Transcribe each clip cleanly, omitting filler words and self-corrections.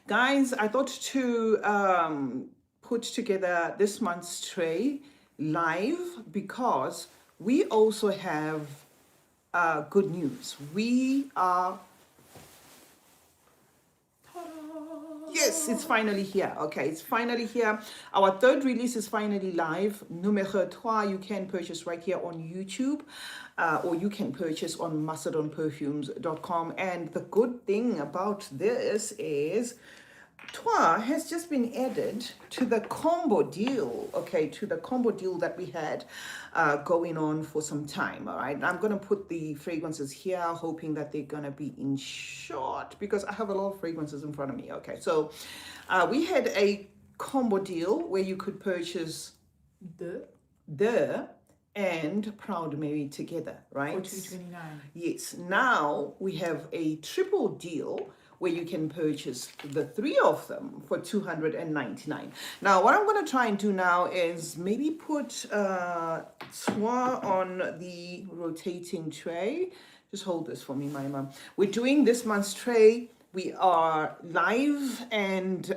Guys, I thought to put together this month's tray live because we also have good news. We are, yes, it's finally here. Okay, it's finally here. Our third release is finally live. Numea 3, you can purchase right here on YouTube. Or you can purchase on macedonperfumes.com. And the good thing about this is TROIS has just been added to the combo deal, okay, to the combo deal that we had going on for some time, all right? I'm going to put the fragrances here, hoping that they're going to be in short because I have a lot of fragrances in front of me, okay? So we had a combo deal where you could purchase the and Proud Mary together, right? For $229. Yes. Now we have a triple deal where you can purchase the three of them for $299. Now, what I'm going to try and do now is maybe put Soin on the rotating tray. Just hold this for me, my mom. We're doing this month's tray. We are live and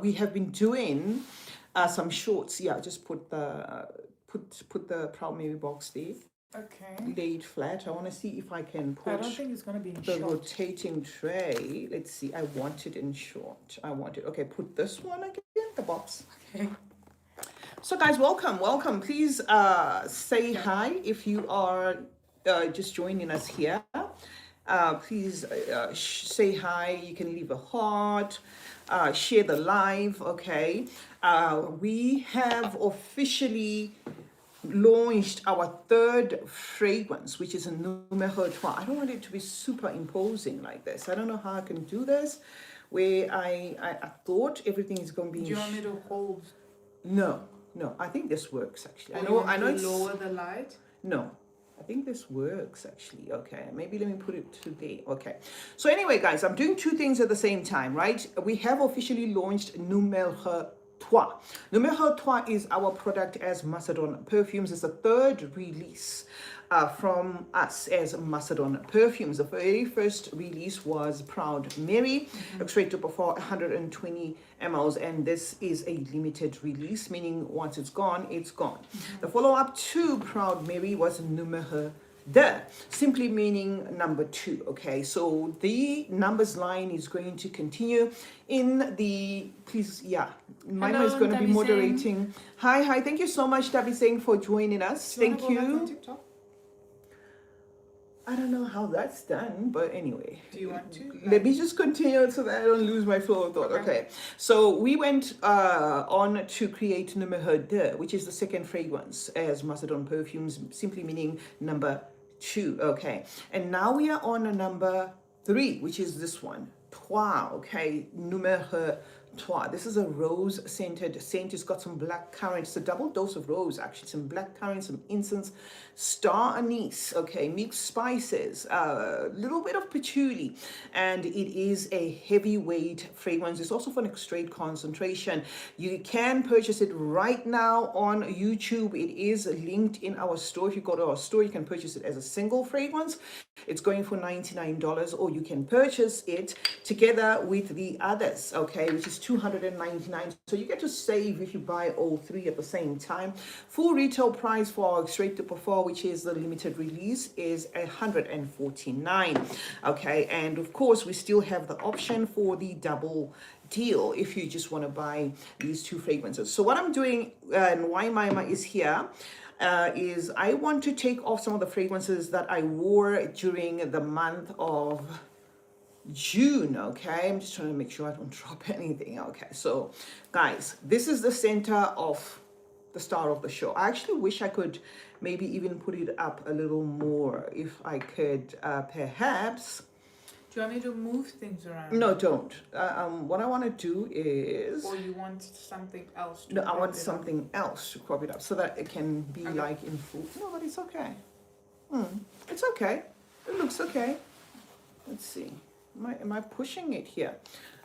we have been doing some shorts. Yeah, just put the Proud Mary box there. Okay. Laid flat. I want to see if I can put. I don't think it's going to be in the short. Rotating tray. Let's see. I want it in short. I want it. Okay, put this one again. The box. Okay. So, guys, welcome. Please say hi if you are just joining us here. Please say hi. You can leave a heart. Share the live. Okay. We have officially launched our third fragrance, which is a Numea 3. I don't want it to be super imposing like this. I don't know how I can do this, where I thought everything is going to be. Do you want me to hold? No. I think this works actually. I know. Lower the light. No. I think this works actually. Okay, maybe let me put it today. Okay. So anyway, guys, I'm doing two things at the same time, right? We have officially launched Numea 3. Numea 3 is our product as Macedon Perfumes. It's the third release from us as Macedon Perfumes. The very first release was Proud Mary, extracted before 120 mls, and this is a limited release, meaning once it's gone, it's gone. The follow-up to Proud Mary was Numea 2, simply meaning number 2. Okay, so the numbers line is going to continue in the, please, yeah, Maima is going to be moderating. Hi, thank you so much, Tabi Singh, for joining us. Thank you. I don't know how that's done, but anyway. Do you want to? Let me just continue so that I don't lose my flow of thought. Okay. So we went on to create Numea 2, which is the second fragrance as Macedon Perfumes, simply meaning number 2. Okay. And now we are on a number 3, which is this one. TROIS. Okay. Numea 3. This is a rose-scented scent. It's got some black currant. It's a double dose of rose, actually. Some black currant, some incense, star anise, okay, mixed spices, a little bit of patchouli, and it is a heavyweight fragrance. It's also for an extreme concentration. You can purchase it right now on YouTube. It is linked in our store. If you go to our store, you can purchase it as a single fragrance. It's going for $99, or you can purchase it together with the others, okay, which is $299. So you get to save if you buy all three at the same time. Full retail price for our Straight to Parfum, which is the limited release, is $149. Okay, and of course we still have the option for the double deal if you just want to buy these two fragrances. So what I'm doing, and why Maima is here, is I want to take off some of the fragrances that I wore during the month of June. Okay, I'm just trying to make sure I don't drop anything. Okay, so guys, this is the center of the star of the show. I actually wish I could maybe even put it up a little more if I could, perhaps. Do you want me to move things around? No, don't. What I want to do is... Or you want something else to No, I want something else to crop it up so that it can be Okay. like in full. No, but it's okay. It's okay. It looks okay. Let's see. Am I pushing it here?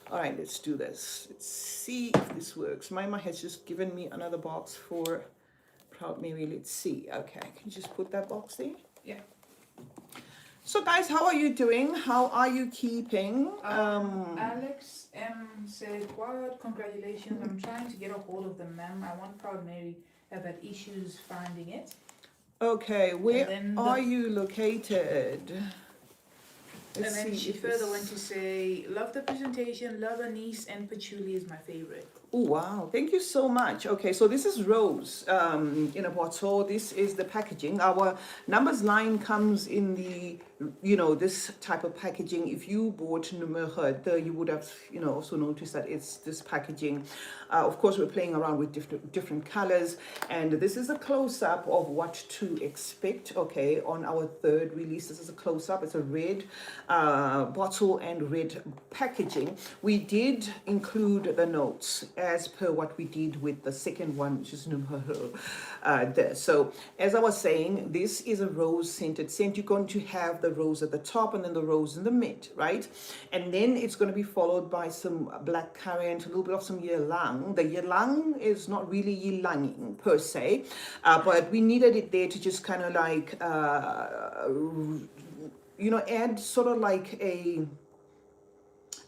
All right, let's do this. Let's see if this works. Maima has just given me another box for Proud Mary. Let's see. Okay, can you just put that box there? Yeah. So guys, how are you doing? How are you keeping? Alex M said, what? Congratulations. I'm trying to get a hold of the mem. I want Proud Mary. I've had issues finding it. Okay, where then are you located? And then she further went to say, love the presentation, love anise, and patchouli is my favorite. Oh, wow. Thank you so much. Okay, so this is Rose in a bottle. This is the packaging. Our numbers line comes in the, this type of packaging. If you bought Numea, you would have, also noticed that it's this packaging. Of course, we're playing around with different colors. And this is a close-up of what to expect, okay, on our third release. This is a close-up. It's a red bottle and red packaging. We did include the notes as per what we did with the second one, which is there. So as I was saying, this is a rose scented scent. You're going to have the rose at the top and then the rose in the mid, right? And then it's going to be followed by some black currant, a little bit of some ylang. The ylang is not really ylang per se, but we needed it there to just kind of like add sort of like a,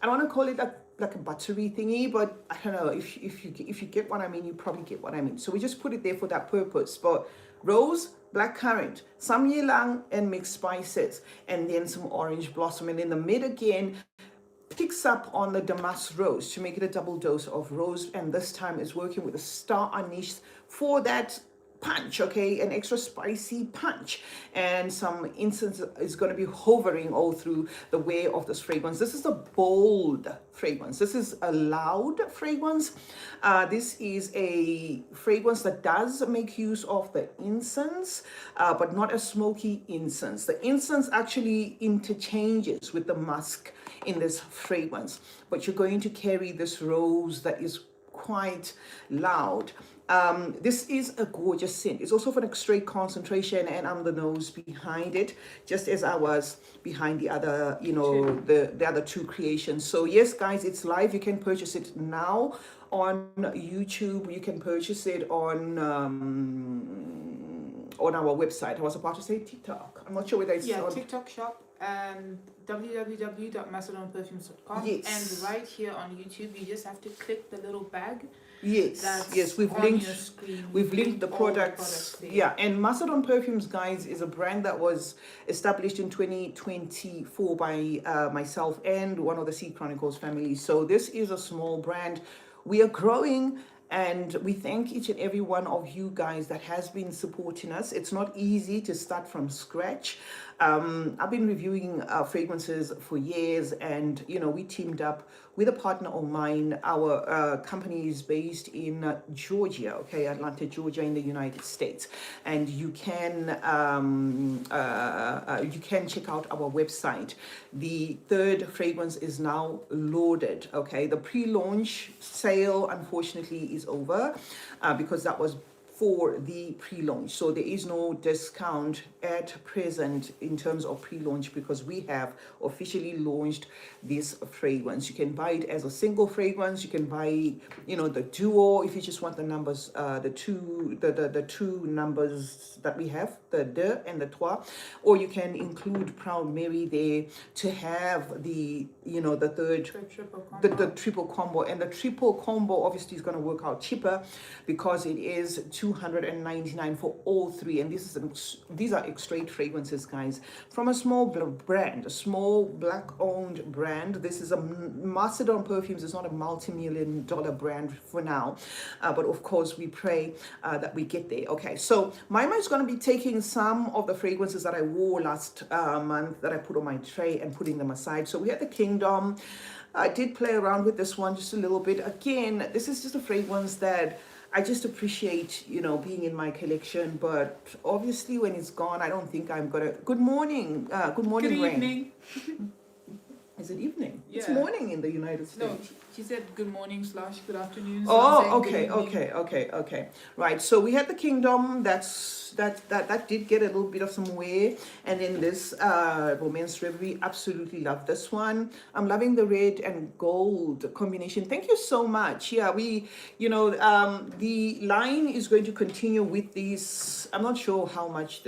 I don't want to call it like a buttery thingy, but I don't know, if you get what I mean, you probably get what I mean. So we just put it there for that purpose. But rose, black currant, some ylang and mixed spices, and then some orange blossom. And in the mid again, picks up on the damask rose to make it a double dose of rose. And this time is working with a star anise for that punch, okay, an extra spicy punch, and some incense is going to be hovering all through the way of this fragrance. This is a bold fragrance. This is a loud fragrance. This is a fragrance that does make use of the incense, but not a smoky incense. The incense actually interchanges with the musk in this fragrance, but you're going to carry this rose that is quite loud. This is a gorgeous scent. It's also for an straight concentration, and I'm the nose behind it, just as I was behind the other, the other two creations. So yes, guys, it's live. You can purchase it now on YouTube. You can purchase it on our website. I was about to say TikTok. I'm not sure whether it's on TikTok shop and www.macedonperfumes.com. Yes. And right here on YouTube, you just have to click the little bag. Yes, we've linked the products. Yeah, and Macedon Perfumes, guys, is a brand that was established in 2024 by myself and one of the CeeChronicles family. So this is a small brand. We are growing, and we thank each and every one of you guys that has been supporting us. It's not easy to start from scratch. I've been reviewing fragrances for years, and we teamed up with a partner of mine. Our company is based in Georgia, okay, Atlanta, Georgia, in the United States, and you can check out our website. The third fragrance is now loaded, okay. The pre-launch sale, unfortunately, is over because that was for the pre-launch. So there is no discount at present in terms of pre-launch because we have officially launched this fragrance. You can buy it as a single fragrance. You can buy, the duo if you just want the numbers, the two numbers that we have, the deux and the trois, or you can include Proud Mary there to have the, the third, the triple combo. And the triple combo obviously is going to work out cheaper because it is $299 for all three, and these are straight fragrances, guys, from a small brand, a small black-owned brand. This is a Macedon Perfumes. It's not a multi-million-dollar brand for now, but of course we pray that we get there. Okay, so Maima is going to be taking some of the fragrances that I wore last month that I put on my tray and putting them aside. So we had the Kingdom. I did play around with this one just a little bit. Again, this is just a fragrance that I just appreciate, being in my collection, but obviously when it's gone, I don't think I'm gonna. Good morning, good morning, Good Rain. evening. Is it evening? Yeah. It's morning in the United States. No, she said good morning / good afternoon. Oh, okay. Right. So we had the Kingdom. That did get a little bit of some wear, and then this Romance Reverie. Absolutely love this one. I'm loving the red and gold combination. Thank you so much. Yeah, we, the line is going to continue with these. I'm not sure how much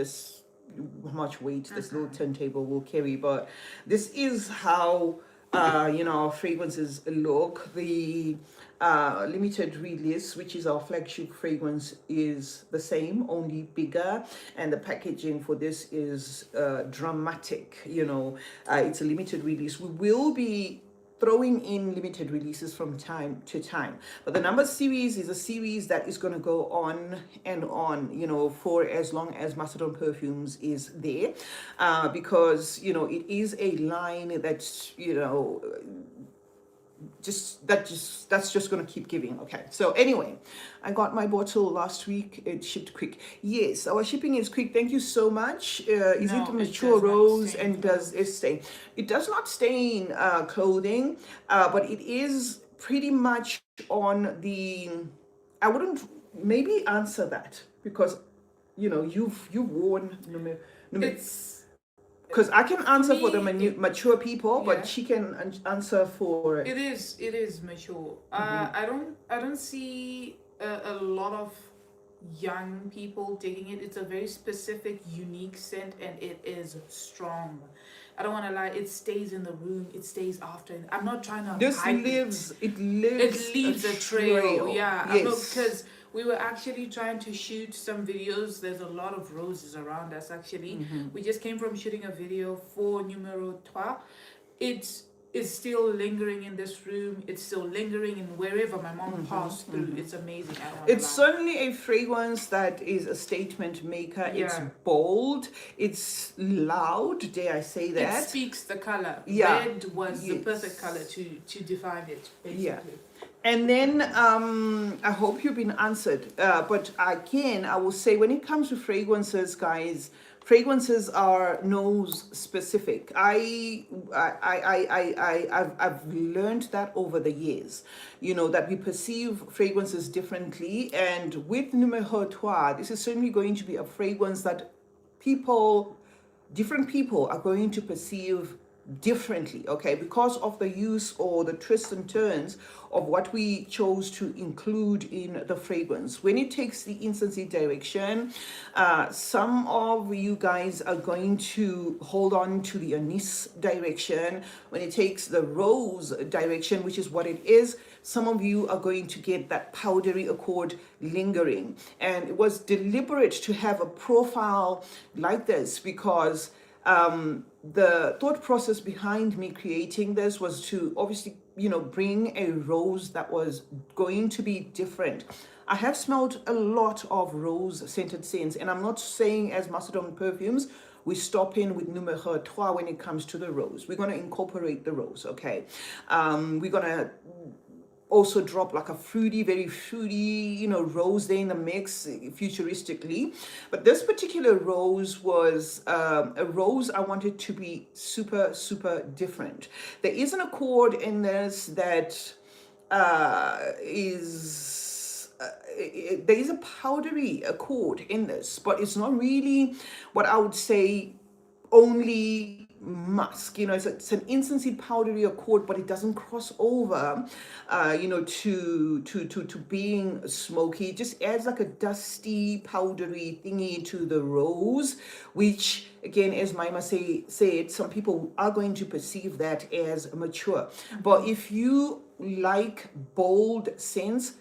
weight this little turntable will carry, but this is how our fragrances look. The limited release, which is our flagship fragrance, is the same, only bigger, and the packaging for this is dramatic. It's a limited release. We will be throwing in limited releases from time to time, but the number series is a series that is going to go on and on, for as long as Macedon Perfumes is there, because it is a line that's that's just going to keep giving. Okay, so anyway, I got my bottle last week. It shipped quick. Yes, our shipping is quick. Thank you so much. Is No, it it mature does not rose, stain and does it stain? It does not stain clothing, but it is pretty much on the, I wouldn't maybe answer that, because you've worn It's because I can answer for the me, mature people, yeah. but she can answer for. It is mature. I don't see a lot of young people taking it. It's a very specific, unique scent, and it is strong. I don't want to lie. It stays in the room. It stays after. I'm not trying to This hype lives. it. It lives. It leaves a trail. Yeah, I'm not, Yes. because we were actually trying to shoot some videos. There's a lot of roses around us. Actually, we just came from shooting a video for Numero 3. It is still lingering in this room. It's still lingering in wherever my mom passed through. It's amazing. I don't want It's certainly a fragrance that is a statement maker. Yeah. It's bold. It's loud. Dare I say that? It speaks the color. Yeah. Red was the perfect color to define it, basically. Yeah. And then I hope you've been answered. But again, I will say, when it comes to fragrances, guys, fragrances are nose specific. I've learned that over the years, that we perceive fragrances differently. And with Numero 3, this is certainly going to be a fragrance that different people are going to perceive differently, okay, because of the use or the twists and turns of what we chose to include in the fragrance. When it takes the incense direction, some of you guys are going to hold on to the anise direction. When it takes the rose direction, which is what it is, some of you are going to get that powdery accord lingering. And it was deliberate to have a profile like this, because the thought process behind me creating this was to obviously, bring a rose that was going to be different. I have smelled a lot of rose scented scents, and I'm not saying as Macedon Perfumes we stop in with Numero 3 when it comes to the rose. We're going to incorporate the rose, okay? We're going to also drop like a very fruity, rose there in the mix, futuristically. But this particular rose was a rose I wanted to be super, super different. There is an accord in this that there is a powdery accord in this, but it's not really what I would say only musk. It's an incensey powdery accord, but it doesn't cross over to being smoky. It just adds like a dusty powdery thingy to the rose, which again, as Maima said, some people are going to perceive that as mature. But if you like bold scents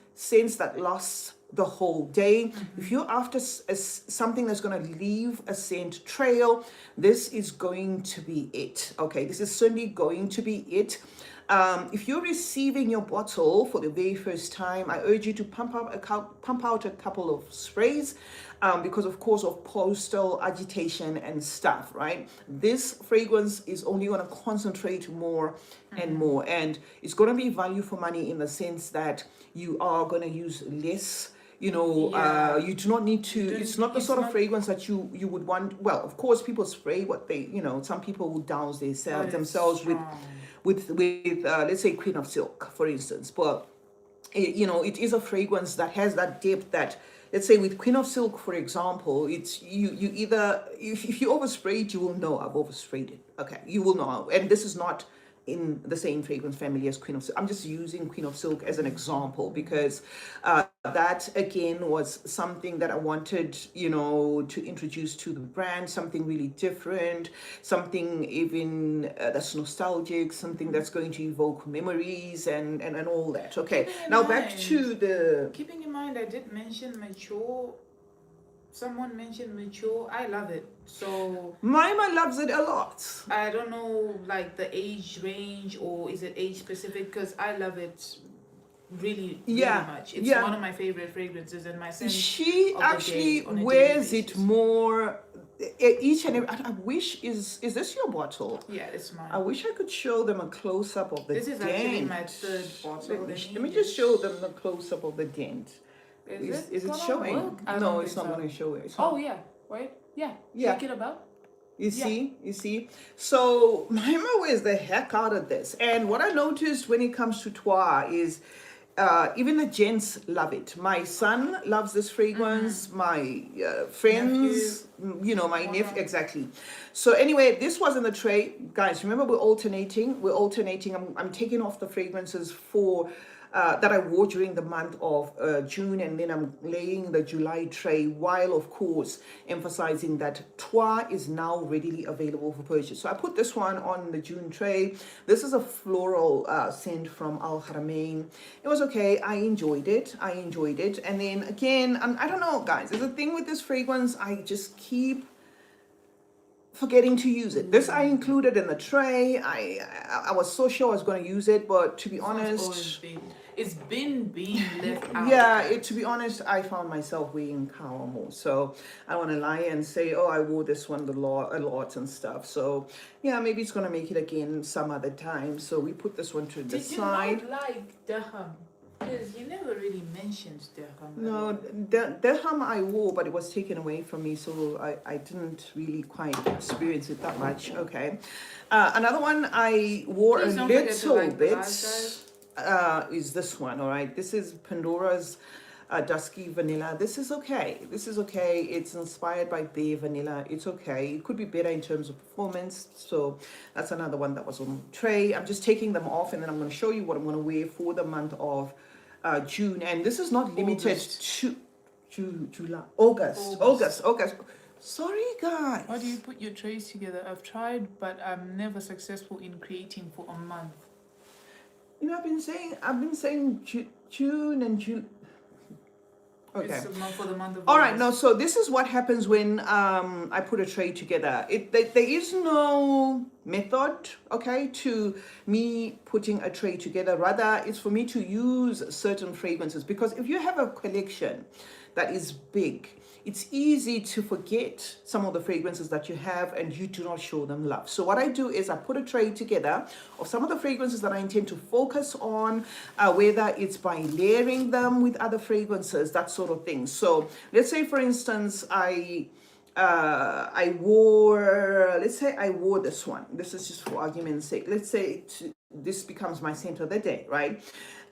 that lasts the whole day, if you're after something that's going to leave a scent trail, this is going to be it. Okay, this is certainly going to be it. If you're receiving your bottle for the very first time, I urge you to pump out a couple of sprays, because of course of postal agitation and stuff, right? This fragrance is only going to concentrate more and more, and it's going to be value for money in the sense that you are going to use less. You do not need to. It's not the sort of fragrance that you would want. Well, of course, people spray what they. Some people will douse themselves with let's say Queen of Silk, for instance. But it is a fragrance that has that depth that, let's say with Queen of Silk, for example, it's you either, if you overspray it, you will know I've oversprayed it. Okay, you will know. And this is not in the same fragrance family as Queen of Silk. I'm just using Queen of Silk as an example because that again was something that I wanted, you know, to introduce to the brand, something really different, something even that's nostalgic, something that's going to evoke memories and all that. Okay, now back to the... Keeping in mind, I did mention mature. Someone mentioned mature. I love it. So Mima loves it a lot. I don't know, like the age range, or is it age specific? Because I love it really much. It's one of my favorite fragrances, and my sense she of actually the day on a wears daily it basis. more each and every... I wish... is this your bottle? Yeah, it's mine. I wish I could show them a close-up of the dent. This is actually my third bottle. Let me just show them the close-up of the dent. Is it showing? No, it's not going to show it. Oh, yeah. Wait. Yeah. Check it about. You see? So Mima wears the heck out of this. And what I noticed when it comes to TROIS is even the gents love it. My son loves this fragrance. My friends, you know, my nephew, exactly. So anyway, this was in the tray. Guys, remember we're alternating. I'm taking off the fragrances for... that I wore during the month of June, and then I'm laying the July tray, while of course emphasizing that TROIS is now readily available for purchase. So I put this one on the June tray. This is a floral scent from Al Haramain. It was okay. I enjoyed it. And then again, I don't know, guys, there's a thing with this fragrance. I just keep forgetting to use it. This I included in the tray. I was so sure I was going to use it, but to be honest, it's been being left out. Yeah, to be honest, I found myself wearing Kawamo. So I want to lie and say, oh, I wore this one a lot and stuff. So yeah, maybe it's going to make it again some other time. So we put this one to the side. Did you not like Dirham? Because you never really mentioned Dirham. No, Dirham I wore, but it was taken away from me, so I didn't really quite experience it that much. Okay. Another one I wore a little bit is this one, all right? This is Pandora's Dusky Vanilla. This is okay. It's inspired by Bay Vanilla. It's okay. It could be better in terms of performance. So that's another one that was on the tray. I'm just taking them off, and then I'm going to show you what I'm going to wear for the month of June. And this is not limited to July, August. Sorry, guys. How do you put your trays together? I've tried, but I'm never successful in creating for a month. You know, I've been saying June and June. Okay. It's for the month of All right. No. So this is what happens when I put a tray together. There is no method, okay, to me putting a tray together. Rather, it's for me to use certain fragrances, because if you have a collection that is big, it's easy to forget some of the fragrances that you have and you do not show them love. So what I do is I put a tray together of some of the fragrances that I intend to focus on, whether it's by layering them with other fragrances, that sort of thing. So let's say, for instance, I wore this one. This is just for argument's sake. Let's say this becomes my scent of the day, right?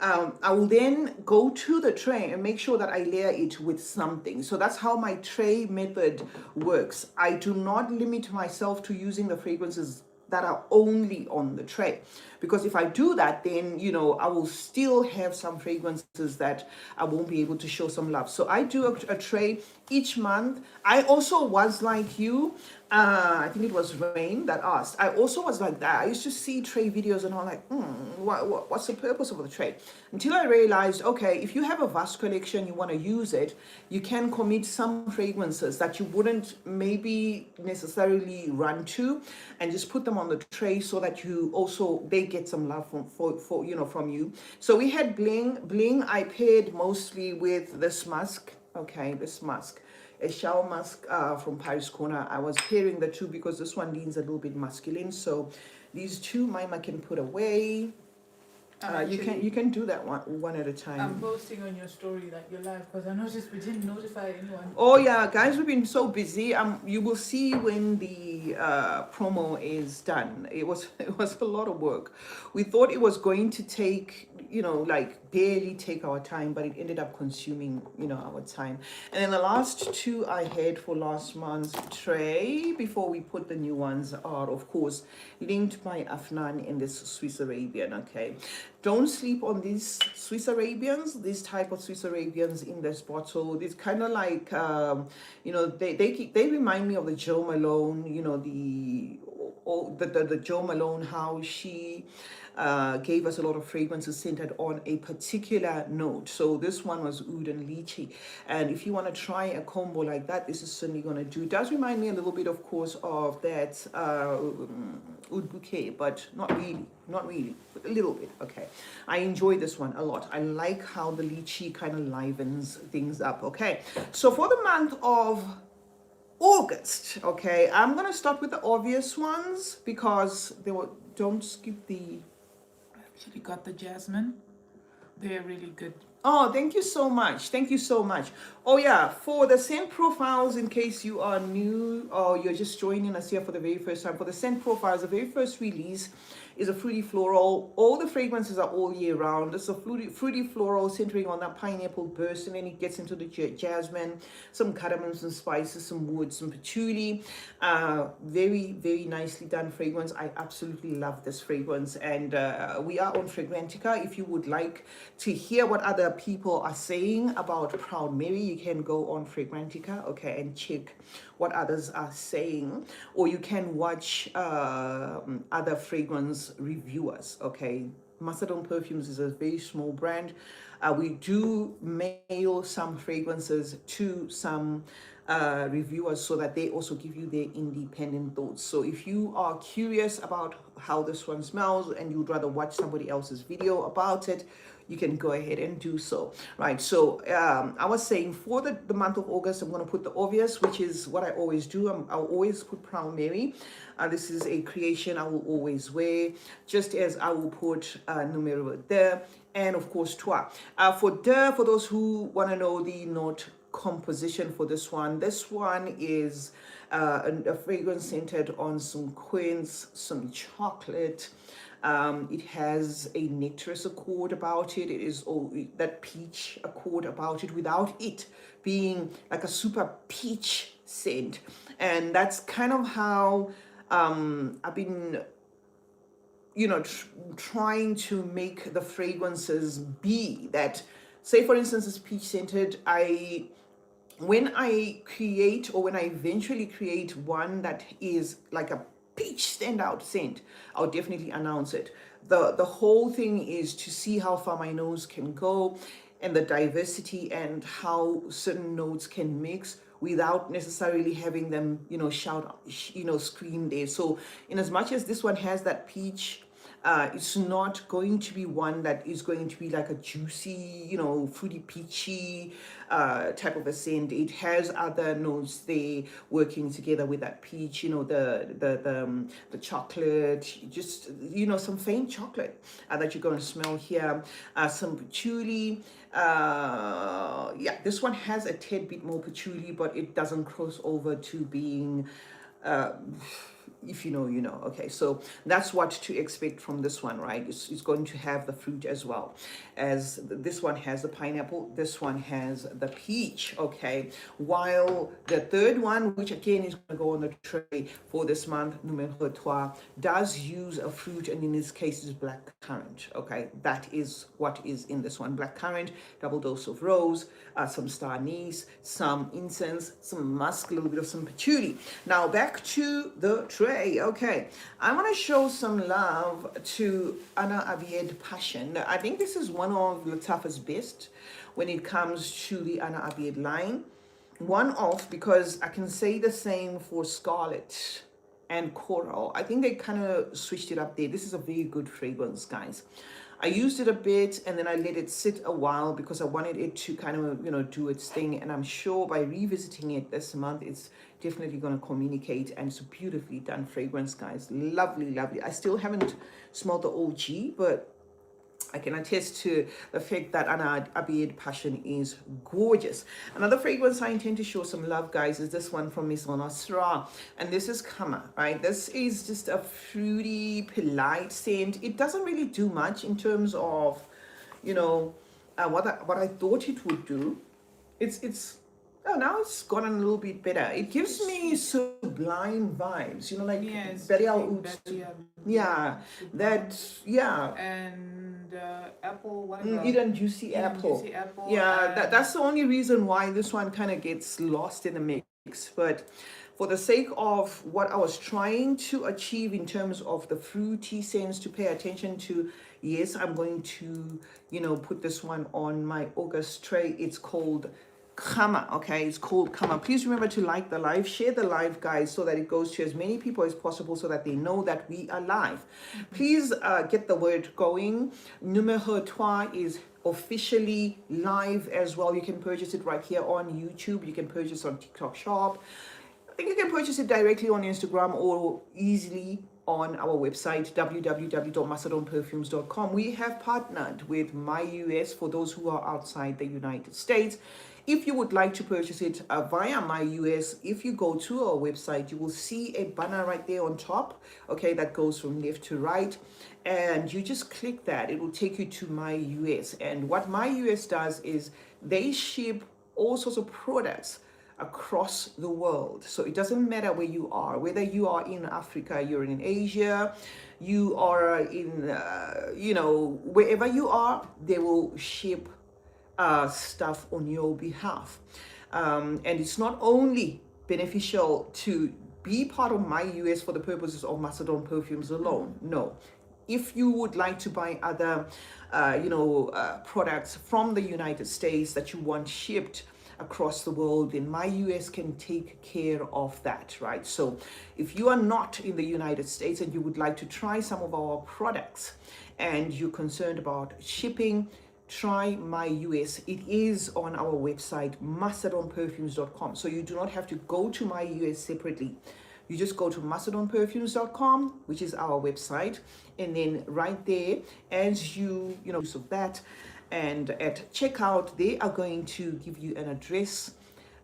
I will then go to the tray and make sure that I layer it with something. So that's how my tray method works. I do not limit myself to using the fragrances that are only on the tray, because if I do that, then I will still have some fragrances that I won't be able to show some love. So I do a tray each month. I also was like you. I think it was Rain that asked. I also was like that. I used to see tray videos and I'm like, what's the purpose of the tray? Until I realized, okay, if you have a vast collection, you want to use it, you can commit some fragrances that you wouldn't maybe necessarily run to, and just put them on the tray so that they get some love from you. So we had Bling. I paired mostly with this mask. Okay, this mask. A shower mask from Paris Corner. I was pairing the two because this one leans a little bit masculine. So these two, Mima can put away. You can do that one at a time. I'm posting on your story that you're live, because I noticed we didn't notify anyone. Oh yeah, guys, we've been so busy. You will see when the promo is done. It was a lot of work. We thought it was going to take like barely take our time, but it ended up consuming, our time. And then the last two I had for last month's tray before we put the new ones are, of course, linked by Afnan in this Swiss Arabian. Okay, don't sleep on these Swiss Arabians, this type of Swiss Arabians in this bottle. It's kind of like, they remind me of the Joe Malone, the Joe Malone, how she gave us a lot of fragrances centered on a particular note. So this one was oud and lychee. And if you want to try a combo like that, this is certainly going to do. It does remind me a little bit, of course, of that oud bouquet, but not really, but a little bit. Okay, I enjoy this one a lot. I like how the lychee kind of livens things up. Okay, so for the month of August, okay, I'm gonna start with the obvious ones because don't skip the. Actually got the jasmine. They're really good. Oh, thank you so much. Thank you so much. Oh yeah, for the scent profiles, in case you are new or you're just joining us here for the very first time, for the scent profiles, the very first release is a fruity floral. All the fragrances are all year round. It's a fruity floral centering on that pineapple burst, and then it gets into the jasmine, some cardamoms and spices, some wood, some patchouli. Very, very nicely done fragrance. I absolutely love this fragrance, and we are on Fragrantica. If you would like to hear what other people are saying about Proud Mary, you can go on Fragrantica, okay, and check what others are saying, or you can watch other fragrance reviewers. Okay, Macedon Perfumes is a very small brand. We do mail some fragrances to some reviewers so that they also give you their independent thoughts. So if you are curious about how this one smells and you'd rather watch somebody else's video about it, you can go ahead and do so. Right, so I was saying for the month of August, I'm going to put the obvious, which is what I always do. I'll always put Proud Mary. This is a creation I will always wear, just as I will put Numea there, and of course TROIS. For those who want to know the note composition for this one is a fragrance centered on some quince, some chocolate. It has a nectarous accord about it. It is that peach accord about it without it being like a super peach scent. And that's kind of how I've been trying to make the fragrances be that. Say for instance, it's peach scented. When I eventually create one that is like a peach standout scent, I'll definitely announce it. The whole thing is to see how far my nose can go and the diversity and how certain notes can mix without necessarily having them, scream there. So in as much as this one has that peach, it's not going to be one that is going to be like a juicy, fruity peachy type of a scent. It has other notes there working together with that peach, the chocolate, just some faint chocolate that you're going to smell here. Some patchouli. This one has a tad bit more patchouli, but it doesn't cross over to being if you know, you know. Okay, so that's what to expect from this one, right? It's going to have the fruit as well. As this one has the pineapple, this one has the peach, okay? While the third one, which again is going to go on the tray for this month, Numea 3, does use a fruit, and in this case is black currant, okay? That is what is in this one. Black currant, double dose of rose, some star anise, some incense, some musk, a little bit of some patchouli. Now back to the tray. Okay, I want to show some love to Anna Abied Passion. I think this is one of the toughest best when it comes to the Anna Abied line. One off because I can say the same for Scarlet and Coral. I think they kind of switched it up there. This is a very good fragrance, guys. I used it a bit and then I let it sit a while because I wanted it to kind of, do its thing. And I'm sure by revisiting it this month, it's definitely going to communicate, and it's a beautifully done fragrance, guys. Lovely, lovely. I still haven't smelled the OG, but I can attest to the fact that Anna Abied Passion is gorgeous. Another fragrance I intend to show some love, guys, is this one from Maison Asra, and this is Kama, right? This is just a fruity, polite scent. It doesn't really do much in terms of what I thought it would do. It's oh, now it's gotten a little bit better. It gives me sublime vibes, like Yes, Burial giving Oops. Belia, Yeah, Sublime, yeah. and apple, whatever. Eden Juicy Eden Apple. Juicy Apple. Yeah, And that's the only reason why this one kind of gets lost in the mix. But for the sake of what I was trying to achieve in terms of the fruity sense to pay attention to, yes, I'm going to, put this one on my August tray. It's called Kama, okay? It's called Kama. Please remember to like the live, share the live, guys, so that it goes to as many people as possible so that they know that we are live. Please get the word going. Numea 3 is officially live as well. You can purchase it right here on YouTube. You can purchase on TikTok Shop. I think you can purchase it directly on Instagram or easily on our website, www.macedonperfumes.com. We have partnered with MyUS for those who are outside the United States. If you would like to purchase it via MyUS, if you go to our website, you will see a banner right there on top, okay, that goes from left to right. And you just click that. It will take you to MyUS. And what MyUS does is they ship all sorts of products across the world. So it doesn't matter where you are, whether you are in Africa, you're in Asia, you are in, wherever you are, they will ship stuff on your behalf. And it's not only beneficial to be part of MyUS for the purposes of Macedon perfumes alone. No. If you would like to buy other, products from the United States that you want shipped across the world, then MyUS can take care of that, right? So if you are not in the United States and you would like to try some of our products and you're concerned about shipping, try MyUS. It is on our website, macedonperfumes.com. So you do not have to go to MyUS separately. You just go to macedonperfumes.com, which is our website, and then right there, as use of that, and at checkout, they are going to give you an address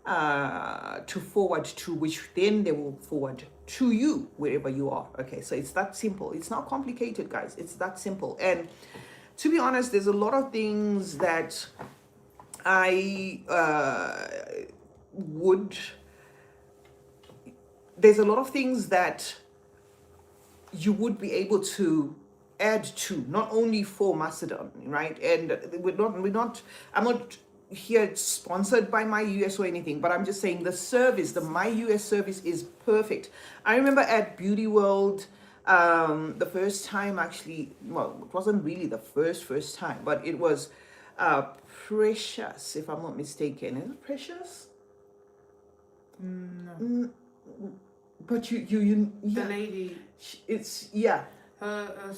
to forward to, which then they will forward to you wherever you are. Okay, so it's that simple. It's not complicated, guys. It's that simple. And to be honest, there's a lot of things that there's a lot of things that you would be able to add to, not only for Macedon, right? And I'm not here sponsored by MyUS or anything, but I'm just saying the MyUS service is perfect. I remember at Beauty World, the first time, actually, well, it wasn't really the first time, but it was Precious, if I'm not mistaken. Is it Precious? No. But you The lady. It's, yeah. Her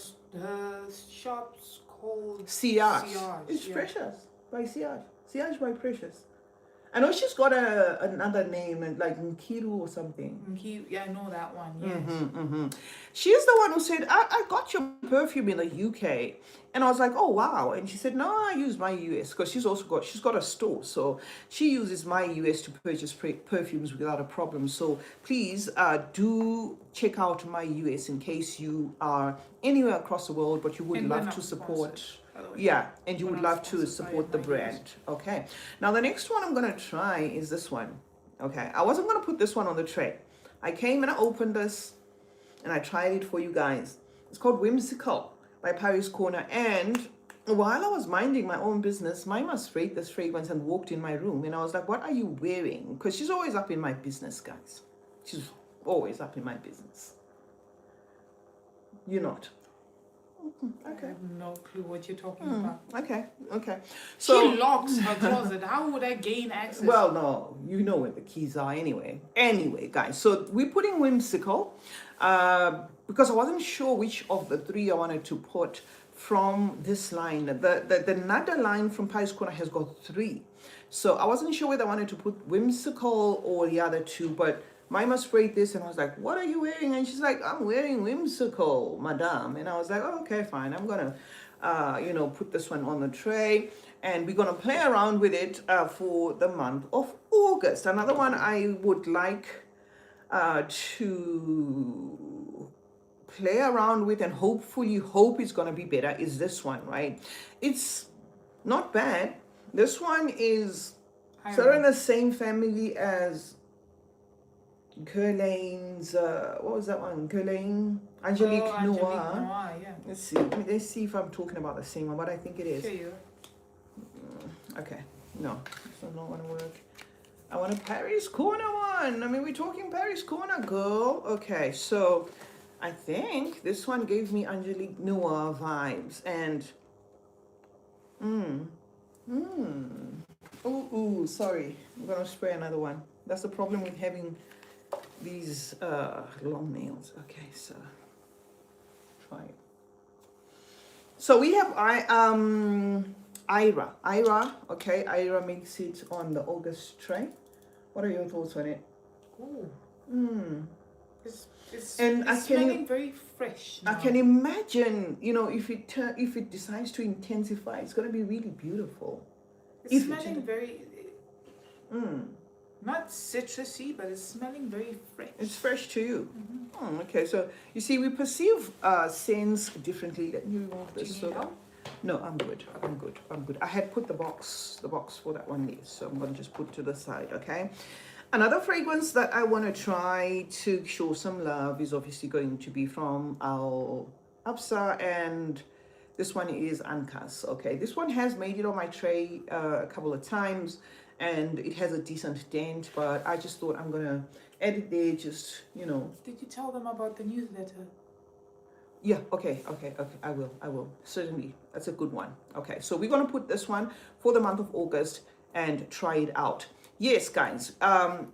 shop's called CeeChronicles. It's yeah. Precious by CeeChronicles. CeeChronicles by Precious. I know she's got another name like Nkiru or something. Yeah, I know that one. Yes. She's the one who said, I got your perfume in the UK. And I was like, oh, wow. And she said, no, I use MyUS because she's got a store. So she uses MyUS to purchase perfumes without a problem. So please do check out MyUS in case you are anywhere across the world, but you would love to support. Yeah, and you would love to support the brand. Okay. Now the next one I'm going to try is this one. Okay. I wasn't going to put this one on the tray. I came and I opened this and I tried it for you guys. It's called Whimsical by Paris Corner. And while I was minding my own business, Mima sprayed this fragrance and walked in my room. And I was like, what are you wearing? Because she's always up in my business, guys. She's always up in my business. You're not. Okay. I have no clue what you're talking about. Okay. So she locks her closet. How would I gain access? Well, no, you know where the keys are anyway. Anyway, guys, so we're putting Whimsical because I wasn't sure which of the three I wanted to put from this line. The Nada line from Paris Corner has got 3. So I wasn't sure whether I wanted to put Whimsical or the other 2, but Mima sprayed this and I was like, what are you wearing? And she's like, I'm wearing Whimsical, madame. And I was like, oh, okay, fine. I'm going to, put this one on the tray. And we're going to play around with it for the month of August. Another one I would like to play around with and hopefully hope it's going to be better is this one, right? It's Not bad. This one is sort of in Iron. the same family as Guerlaine's, what was that one? Guerlaine, Oh, Angelique Angelique Noir. Noir, yeah. Let's see if I'm talking about the same one, but I think it is. Sure you. Okay, no, it's not gonna work. I want a Paris Corner one. I mean, we're talking Paris Corner, girl. Okay, so I think this one gave me Angelique Noir vibes, and ooh, sorry, I'm gonna spray another one. That's the problem with having these long nails. Okay, so try it. So we have Ira. Okay, Ira makes it on the August tray. What are your thoughts on it? Ooh. And It's smelling very fresh now. I can imagine, if it decides to intensify, it's gonna be really beautiful. It's smelling very, not citrusy, but it's smelling very fresh. It's fresh to you. Okay, so you see, we perceive scents differently. Let me remove this. Do you need help? No, I'm good. I'm good. I had put the box for that one there, so I'm gonna just put to the side. Okay. Another fragrance that I want to try to show some love is obviously going to be from our Absa, and this one is Ankas. Okay, this one has made it on my tray a couple of times, and it has a decent dent, but I just thought I'm gonna add it there, just Did you tell them about the newsletter? Yeah, okay, I will, certainly. That's a good one. Okay, so we're gonna put this one for the month of August and try it out. Yes, guys,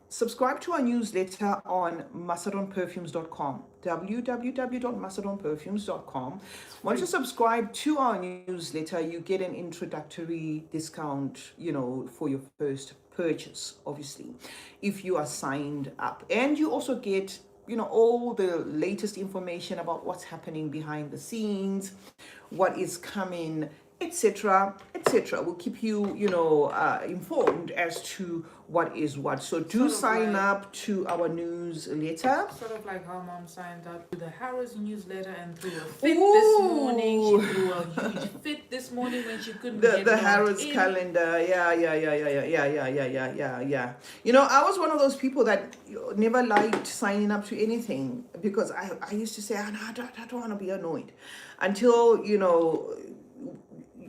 subscribe to our newsletter on macedonperfumes.com, www.macedonperfumes.com. Once you subscribe to our newsletter, you get an introductory discount, for your first purchase, obviously, if you are signed up. And you also get all the latest information about what's happening behind the scenes, what is coming, etc., etc. We'll keep you, informed as to what is what. So do sign up to our newsletter. Sort of like how Mom signed up to the Harrods newsletter and threw a fit this morning. She threw a huge fit this morning when she couldn't get the Harrods calendar. Yeah. I was one of those people that never liked signing up to anything because I used to say, no, I don't want to be annoyed, until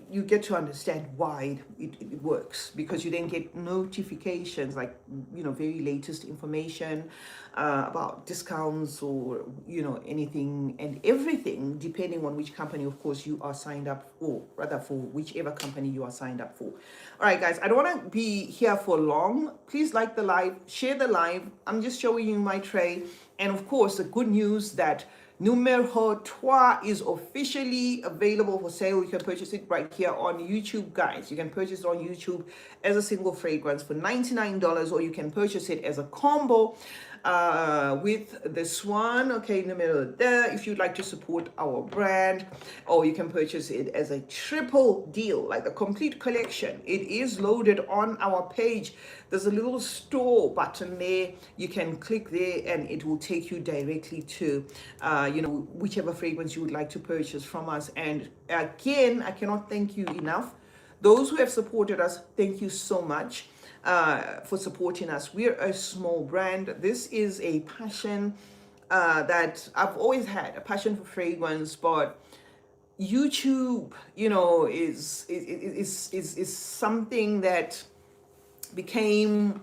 you get to understand why it works, because you then get notifications like very latest information about discounts or anything and everything, depending on which company, of course, you are signed up for, rather for whichever company you are signed up for. All right, guys, I don't want to be here for long. Please like the live, share the live. I'm just showing you my tray, and of course the good news that Numea TROIS is officially available for sale. You can purchase it right here on YouTube, guys. You can purchase it on YouTube as a single fragrance for $99, or you can purchase it as a combo with this one, okay, Numea there, if you'd like to support our brand, or you can purchase it as a triple deal, like the complete collection. It is loaded on our page. There's a little store button there. You can click there and it will take you directly to whichever fragrance you would like to purchase from us. And again, I cannot thank you enough. Those who have supported us, thank you so much for supporting us. We're a small brand. This is a passion that I've always had, a passion for fragrance, but YouTube, is something that became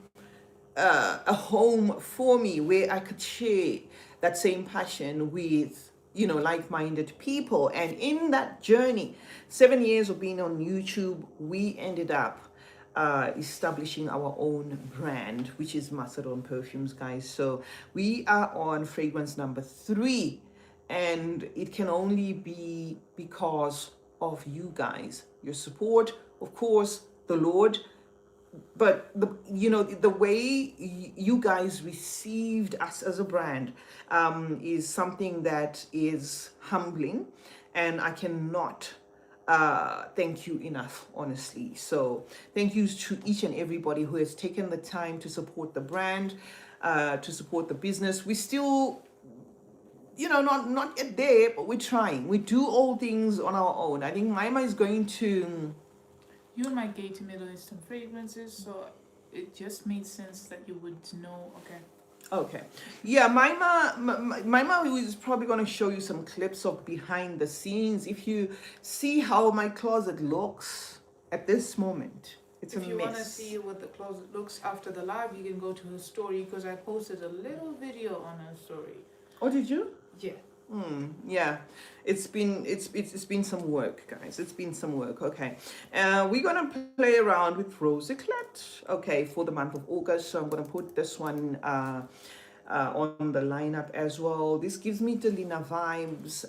a home for me, where I could share that same passion with like-minded people. And in that journey, 7 years of being on YouTube, we ended up establishing our own brand, which is Macedon Perfumes, guys. So we are on fragrance number 3, and it can only be because of you guys, your support, of course, the Lord. But the way you guys received us as a brand is something that is humbling, and I cannot thank you enough, honestly. So thank you to each and everybody who has taken the time to support the brand, to support the business. We still not yet there, but we're trying. We do all things on our own. I think Maima is going to You might get to Middle Eastern fragrances, so it just made sense that you would know. Okay. Okay. Yeah, Maima is probably going to show you some clips of behind the scenes. If you see how my closet looks at this moment, it's a If you want to see mess. what the closet looks after the live, you can go to her story because I posted a little video on her story. Oh, did you? Yeah. Yeah, it's been some work, guys. It's been some work. Okay, we're gonna play around with Rose Eclat. Okay, for the month of August. So I'm gonna put this one on the lineup as well. This gives me Delina vibes,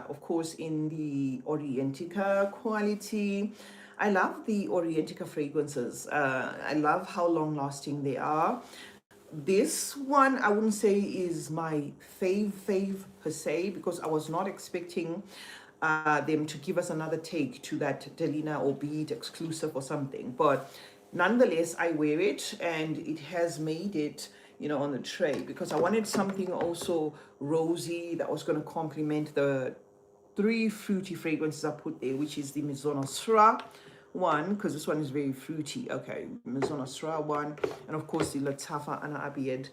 of course, in the Orientica quality. I love the Orientica fragrances. I love how long lasting they are. This one I wouldn't say is my fave per se, because I was not expecting them to give us another take to that Delina or be it exclusive or something. But nonetheless, I wear it and it has made it, on the tray, because I wanted something also rosy that was going to complement the three fruity fragrances I put there, which is the Maison Sra one, because this one is very fruity. Okay, Maison Sra one, and of course the Latafa Ana Abiyed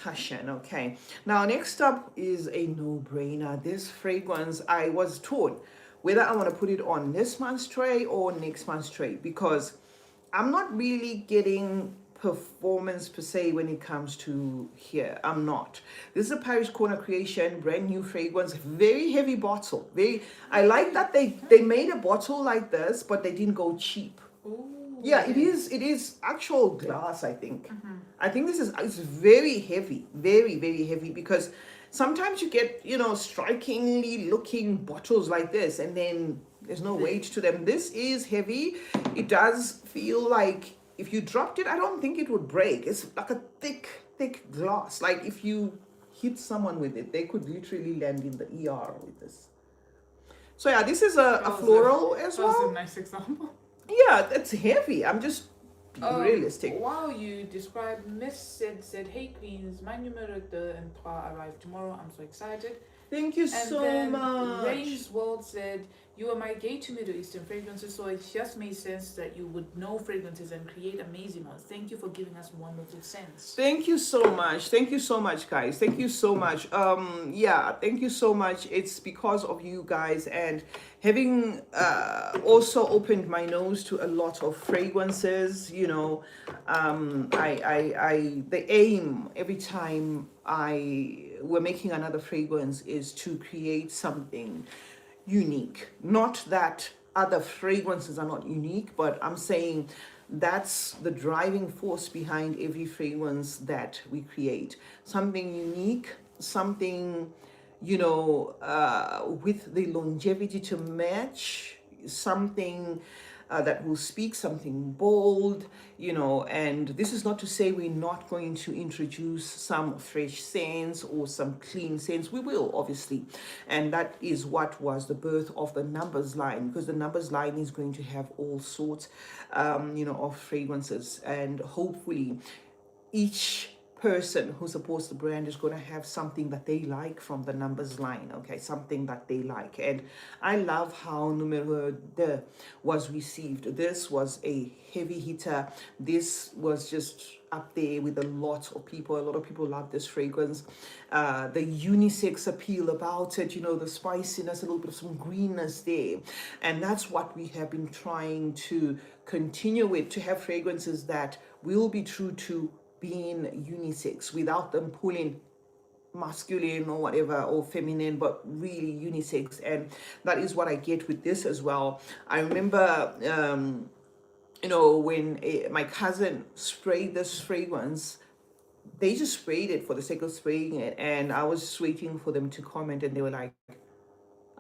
Passion. Okay, now next up is a no-brainer. This fragrance, I was torn whether I want to put it on this month's tray or next month's tray, because I'm not really getting performance per se when it comes to here. I'm not. This is a Paris Corner creation, brand new fragrance, very heavy bottle. I like that they made a bottle like this, but they didn't go cheap. Ooh, Yeah, it yes. is actual glass, I think. I think it's very heavy, very heavy, because sometimes you get, strikingly looking bottles like this and then there's no weight to them. This is heavy. It does feel like if you dropped it, I don't think it would break. It's like a thick glass. Like if you hit someone with it, they could literally land in the ER with this. So yeah, this is a floral as That was a well. nice example. Yeah, it's heavy. I'm just being realistic. Wow, you described Miss said, "Hey Queens, my numéro 2 and 3 arrive tomorrow. I'm so excited." Thank you And so then much. Rain's World said, "You are my gate to Middle Eastern fragrances, so it just made sense that you would know fragrances and create amazing ones. Thank you for giving us wonderful sense." Thank you so much. Thank you so much, guys. Thank you so much. Yeah, thank you so much. It's because of you guys and having also opened my nose to a lot of fragrances. The aim every time we're making another fragrance is to create something unique. Not that other fragrances are not unique, but I'm saying that's the driving force behind every fragrance that we create. Something unique, something, with the longevity to match, something that will speak, something bold, and this is not to say we're not going to introduce some fresh scents or some clean scents. We will, obviously, and that is what was the birth of the Numbers line, because the Numbers line is going to have all sorts, of fragrances, and hopefully each person who supports the brand is going to have something that they like from the Numbers line. Okay, something that they like. And I love how Numero 2 was received. This was a heavy hitter. This was just up there with a lot of people. A lot of people love this fragrance. The unisex appeal about it, the spiciness, a little bit of some greenness there. And that's what we have been trying to continue with, to have fragrances that will be true to being unisex without them pulling masculine or whatever or feminine, but really unisex. And that is what I get with this as well. I remember when my cousin sprayed this fragrance, they just sprayed it for the sake of spraying it, and I was just waiting for them to comment, and they were like,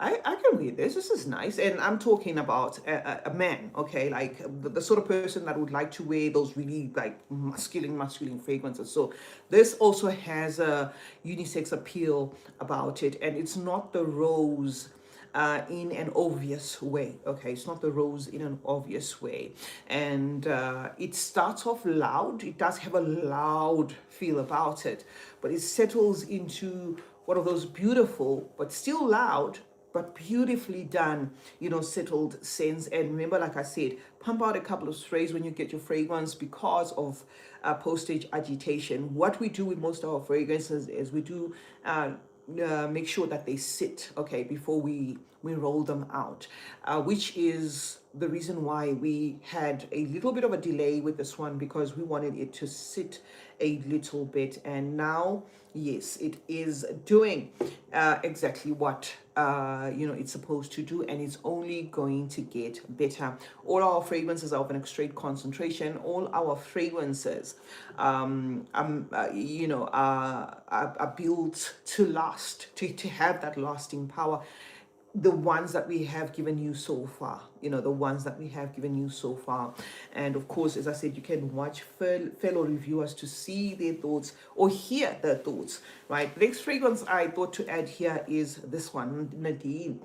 I can read this. This is nice. And I'm talking about a man, okay? Like the sort of person that would like to wear those really like masculine fragrances. So this also has a unisex appeal about it. And it's not the rose in an obvious way, okay? It's not the rose in an obvious way. And it starts off loud. It does have a loud feel about it, but it settles into one of those beautiful but still loud but beautifully done, settled scents. And remember, like I said, pump out a couple of sprays when you get your fragrance because of postage agitation. What we do with most of our fragrances is we do make sure that they sit, okay, before we roll them out, which is the reason why we had a little bit of a delay with this one, because we wanted it to sit a little bit. And now, yes, it is doing exactly what it's supposed to do, and it's only going to get better. All our fragrances are of an extrait concentration. All our fragrances are built to last, to have that lasting power. The ones that we have given you so far, the ones that we have given you so far. And of course, as I said, you can watch fellow reviewers to see their thoughts or hear their thoughts, right? The next fragrance I thought to add here is this one, Nadine.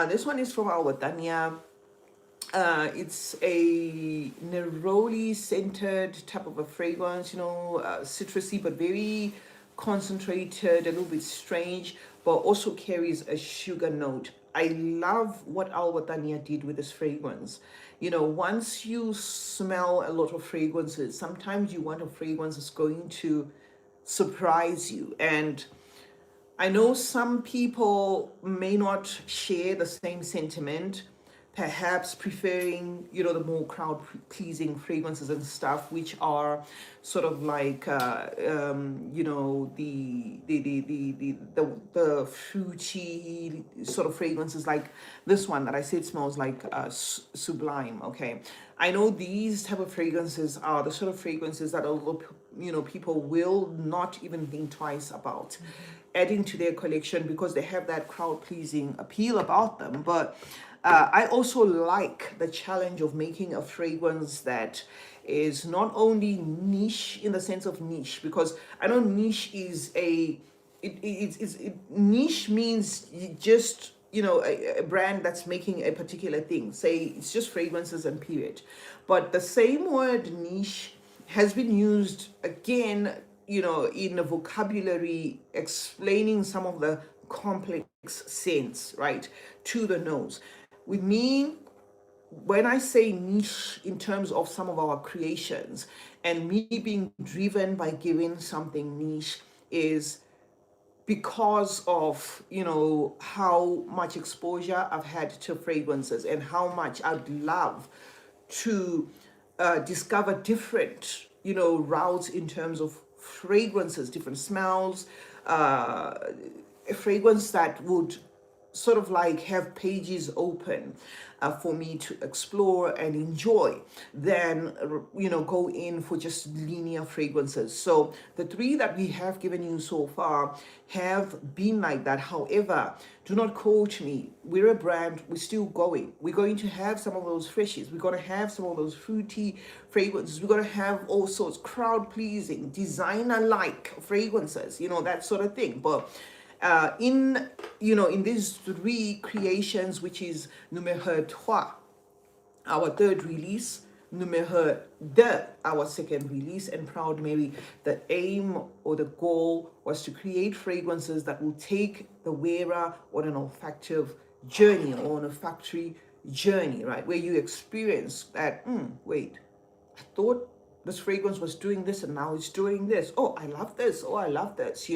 This one is from our Tanya. It's a neroli scented type of a fragrance, citrusy, but very concentrated, a little bit strange, but also carries a sugar note. I love what Alwatania did with this fragrance. Once you smell a lot of fragrances, sometimes you want a fragrance that's going to surprise you. And I know some people may not share the same sentiment, perhaps preferring, the more crowd-pleasing fragrances and stuff, which are sort of like, the fruity sort of fragrances, like this one that I said smells like sublime. Okay, I know these type of fragrances are the sort of fragrances that a lot of, people will not even think twice about adding to their collection, because they have that crowd-pleasing appeal about them. But I also like the challenge of making a fragrance that is not only niche in the sense of niche, because I know niche is niche means just, a brand that's making a particular thing. Say it's just fragrances and period. But the same word niche has been used again, in a vocabulary explaining some of the complex scents, right, to the nose. With me, when I say niche in terms of some of our creations, and me being driven by giving something niche, is because of how much exposure I've had to fragrances and how much I'd love to discover different routes in terms of fragrances, different smells, a fragrance that would sort of like have pages open for me to explore and enjoy, than go in for just linear fragrances. So the three that we have given you so far have been like that. However, do not quote me, we're a brand, we're still going. We're going to have some of those freshies, we're going to have some of those fruity fragrances, we're going to have all sorts crowd pleasing, designer like fragrances, that sort of thing. But in these three creations, which is Numea 3, our third release, Numea 2, our second release, and Proud Mary, the aim or the goal was to create fragrances that will take the wearer on an olfactive journey, or on a olfactory journey, right, where you experience that, wait, I thought this fragrance was doing this and now it's doing this. Oh, I love this. Oh, I love this,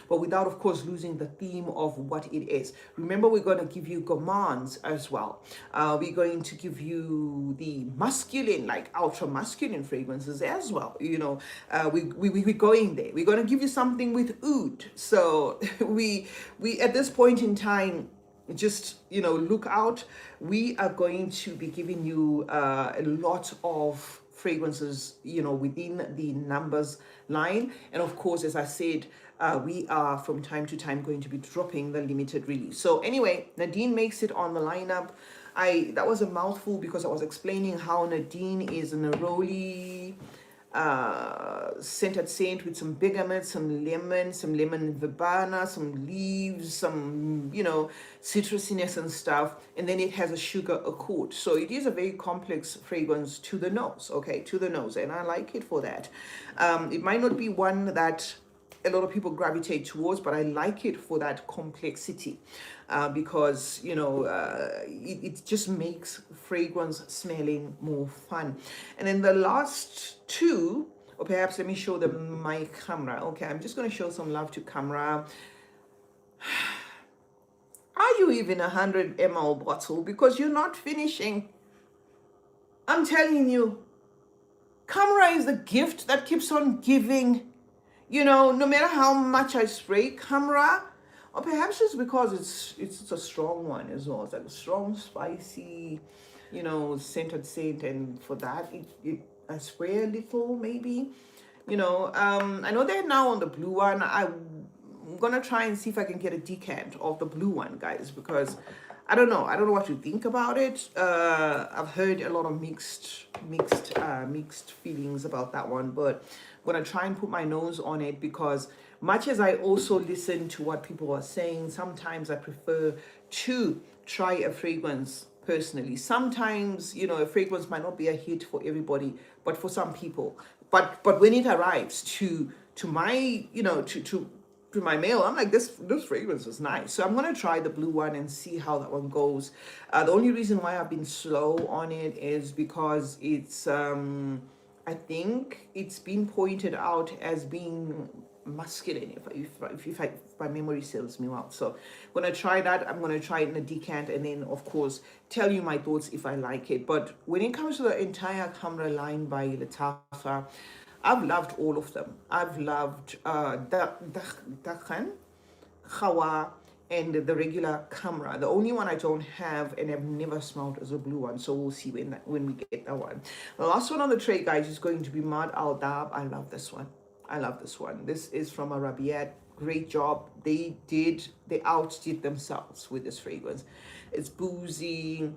but without, of course, losing the theme of what it is. Remember, we're going to give you gourmands as well. We're going to give you the masculine, like ultra masculine fragrances as well. We're going there. We're going to give you something with oud. So we at this point in time, just look out. We are going to be giving you a lot of fragrances within the numbers line, and of course, as I said, we are from time to time going to be dropping the limited release. So anyway, Nadine makes it on the lineup. That was a mouthful, because I was explaining how Nadine is a neroli scented scent with some bergamot, some lemon verbena, some leaves, some citrusiness and stuff, and then it has a sugar accord. So it is a very complex fragrance to the nose, okay, to the nose, and I like it for that. It might not be one that a lot of people gravitate towards, but I like it for that complexity, because it just makes fragrance smelling more fun. And then the last two, or perhaps let me show them my camera. Okay, I'm just going to show some love to camera. Are you even 100 ml bottle? Because you're not finishing. I'm telling you, camera is the gift that keeps on giving. No matter how much I spray camera, or perhaps it's because it's a strong one as well. It's like a strong, spicy, scented scent, and for that, I spray a little maybe. I know they're now on the blue one. I'm gonna try and see if I can get a decant of the blue one, guys, because I don't know what to think about it. I've heard a lot of mixed feelings about that one, but I'm gonna try and put my nose on it, because much as I also listen to what people are saying, sometimes I prefer to try a fragrance personally. Sometimes, a fragrance might not be a hit for everybody, but for some people. But when it arrives to my, to my mail, I'm like, this fragrance is nice. So I'm going to try the blue one and see how that one goes. The only reason why I've been slow on it is because it's, I think it's been pointed out as being masculine, if my memory serves me well. So I'm going to try that. I'm going to try it in a decant, and then, of course, tell you my thoughts if I like it. But when it comes to the entire camera line by Latafa, I've loved all of them. I've loved Dakhan, Khawa, and the regular camera. The only one I don't have and I've never smelled is a blue one. So we'll see when we get that one. The last one on the tray, guys, is going to be Mad Al Dab. I love this one. This is from Arabiat. Great job. They outdid themselves with this fragrance. It's boozy.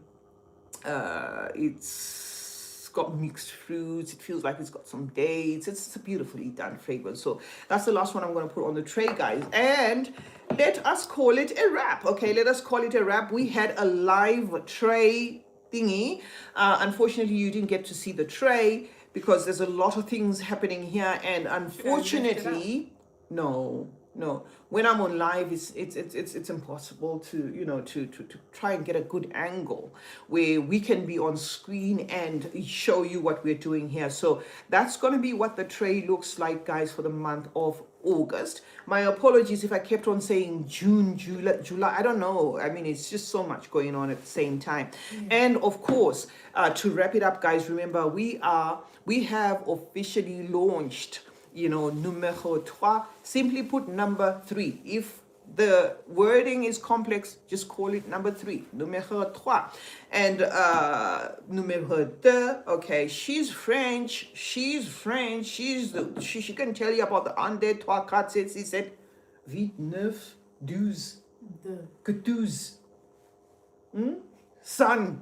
It's got mixed fruits. It feels like it's got some dates. It's a beautifully done fragrance. So that's the last one I'm going to put on the tray, guys. And let us call it a wrap. Okay, let us call it a wrap. We had a live tray thingy. Unfortunately, you didn't get to see the tray because there's a lot of things happening here. And unfortunately, no. When I'm on live, it's impossible to try and get a good angle where we can be on screen and show you what we're doing here. So that's going to be what the tray looks like, guys, for the month of August. My apologies if I kept on saying June, July. I don't know. I mean, it's just so much going on at the same time. And of course, to wrap it up, guys, remember we have officially launched numéro 3, simply put number 3. If the wording is complex, just call it number 3, numéro 3. And numéro 2, okay, she's French, she can tell you about the 1, 2, 3, 4, 7, 6, 7, 8, 9, 12, 14. Sun.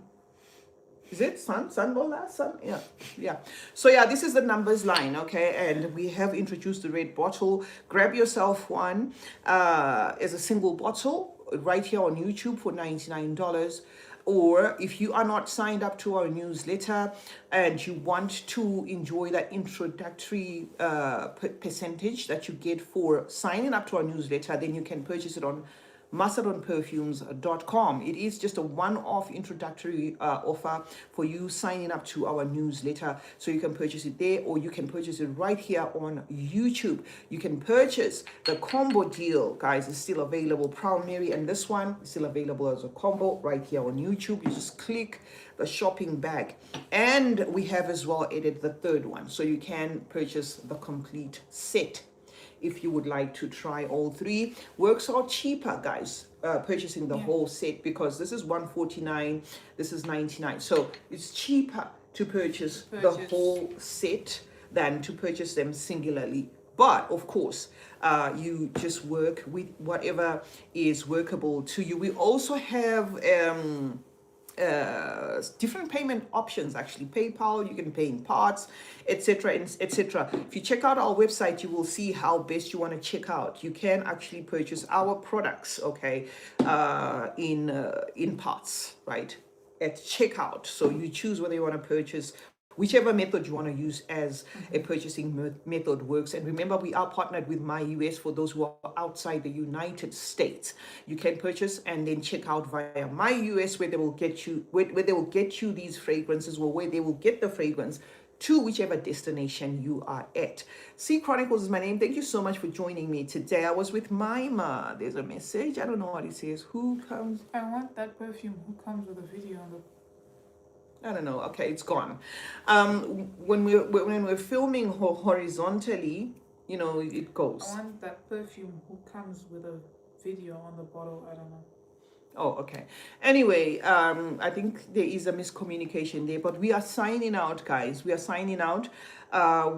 Is it sun? Sunbola? Sun? Yeah. So yeah, this is the numbers line, okay? And we have introduced the red bottle. Grab yourself one as a single bottle right here on YouTube for $99. Or if you are not signed up to our newsletter and you want to enjoy that introductory percentage that you get for signing up to our newsletter, then you can purchase it on macedonperfumes.com. It is just a one-off introductory offer for you signing up to our newsletter. So you can purchase it there, or you can purchase it right here on YouTube. You can purchase the combo deal, guys. It's still available. Proud Mary and this one is still available as a combo right here on YouTube. You just click the shopping bag. And we have as well added the third one. So you can purchase the complete set if you would like to try all three. Works out cheaper, guys, purchasing the whole set, because this is $149, this is $99. So it's cheaper to purchase the whole set than to purchase them singularly. But of course, you just work with whatever is workable to you. We also have different payment options, actually. PayPal, you can pay in parts, etc. etc. If you check out our website, you will see how best you want to check out. You can actually purchase our products, okay, in parts, right, at checkout. So you choose whether you want to purchase whichever method you want to use as a purchasing method works. And remember, we are partnered with My US for those who are outside the United States. You can purchase and then check out via My US, where they will get you where they will get you these fragrances, or where they will get the fragrance to whichever destination you are at. CeeChronicles is my name. Thank you so much for joining me today. I was with Mima. There's a message. I don't know what it says. Who comes? I want that perfume. Who comes with a video on the... I don't know. Okay, it's gone. When we're filming horizontally, you know, it goes. I want that perfume. Who comes with a video on the bottle? I don't know. Oh, okay. Anyway, I think there is a miscommunication there, but we are signing out, guys. We are signing out. I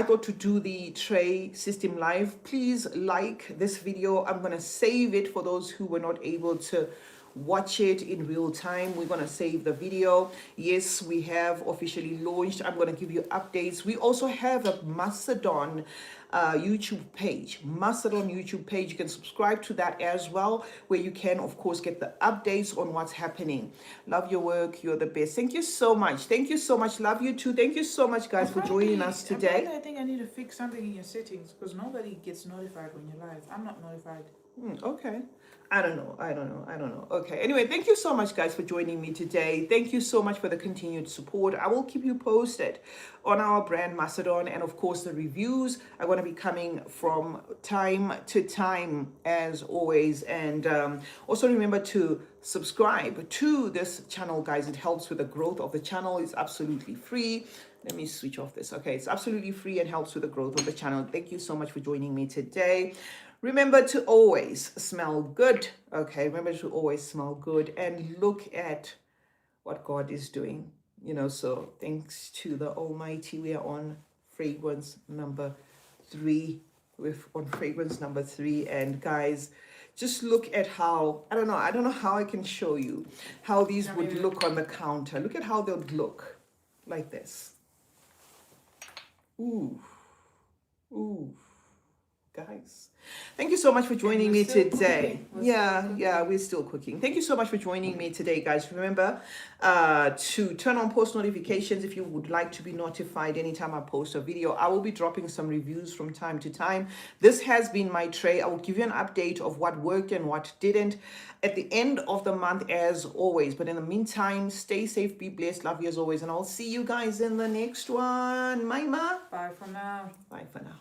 thought to do the tray system live. Please like this video. I'm gonna save it for those who were not able to watch it in real time. We're gonna save the video. Yes, we have officially launched. I'm gonna give you updates. We also have a Mastodon YouTube page. You can subscribe to that as well, where you can of course get the updates on what's happening. Love your work. You're the best. Thank you so much. Thank you so much. Love you too. Thank you so much, guys, for joining us today. I think I need to fix something in your settings, because nobody gets notified when you're live. I'm not notified. Okay. I don't know. Okay. Anyway, thank you so much, guys, for joining me today. Thank you so much for the continued support. I will keep you posted on our brand Mastodon, and of course the reviews are going to be coming from time to time as always. And also remember to subscribe to this channel, guys. It helps with the growth of the channel. It's absolutely free. Let me switch off this. Okay, it's absolutely free and helps with the growth of the channel. Thank you so much for joining me today. Remember to always smell good. Okay, remember to always smell good and look at what God is doing. You know, so thanks to the Almighty, we are on fragrance number 3. We're on fragrance number 3, and guys, just look at how, I don't know how I can show you how these would look on the counter. Look at how they would look like this. Ooh, guys, thank you so much for joining me today. We're still cooking. Thank you so much for joining me today, guys. Remember to turn on post notifications if you would like to be notified anytime I post a video. I will be dropping some reviews from time to time. This has been my tray. I will give you an update of what worked and what didn't at the end of the month as always. But in the meantime, stay safe, be blessed, love you as always, and I'll see you guys in the next one. Mima. Bye for now. Bye for now.